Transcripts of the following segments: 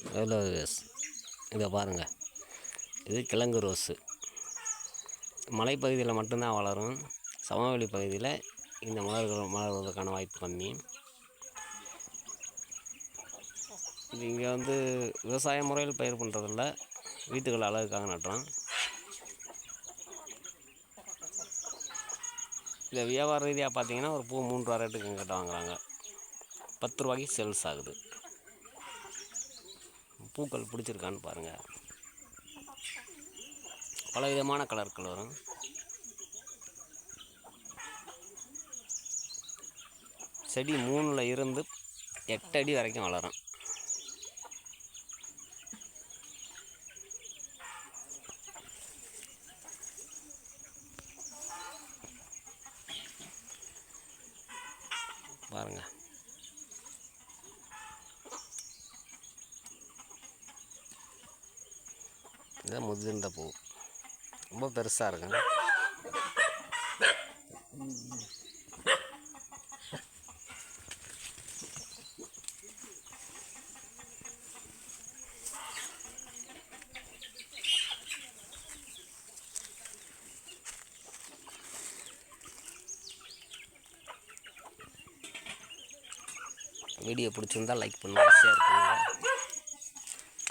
Hello yes, இதை பாருங்கள். இது கிழங்கு ரோஸு. மலைப்பகுதியில் மட்டும்தான் வளரும். சமவெளி பகுதியில் இந்த மலர்வதற்கான வாய்ப்பு கம்மி. இது இங்கே விவசாய முறையில் பயிர் பண்ணுறதில்ல, வீட்டுகள் அழகுக்காக நட்டுறோம். இதை வியாபார ரீதியாக பார்த்தீங்கன்னா ஒரு பூ 3 ரூபா ரேட்டுக்கு எங்கிட்ட வாங்குறாங்க. 10 ரூபாய்க்கு சேல்ஸ் ஆகுது. பூக்கள் பிடிச்சிருக்கான்னு பாருங்கள். பல விதமான கலர்கள் வரும். செடி 3ல் இருந்து 8 அடி வரைக்கும் வளரும். பாருங்கள், இதான் முதிர்ந்த பூ, ரொம்ப பெருசாக இருக்குங்க. வீடியோ பிடிச்சிருந்தால் லைக் பண்ணுங்கள், ஷேர் பண்ணுங்கள்,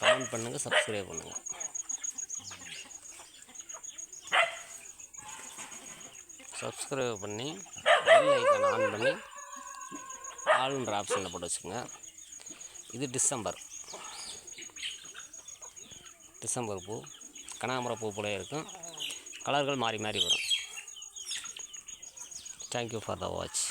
கமெண்ட் பண்ணுங்கள், சப்ஸ்கிரைப் பண்ணுங்கள். சப்ஸ்கிரைப் பண்ணி பெல் ஐக்கான் ஆன் பண்ணி ஆல்ன்ற ஆப்ஷனில் போட்டு வச்சுக்கோங்க. இது டிசம்பர் பூ, கனகாம்பரம் பூ போல இருக்கும். கலர்கள் மாறி மாறி வரும். Thank you for the watch.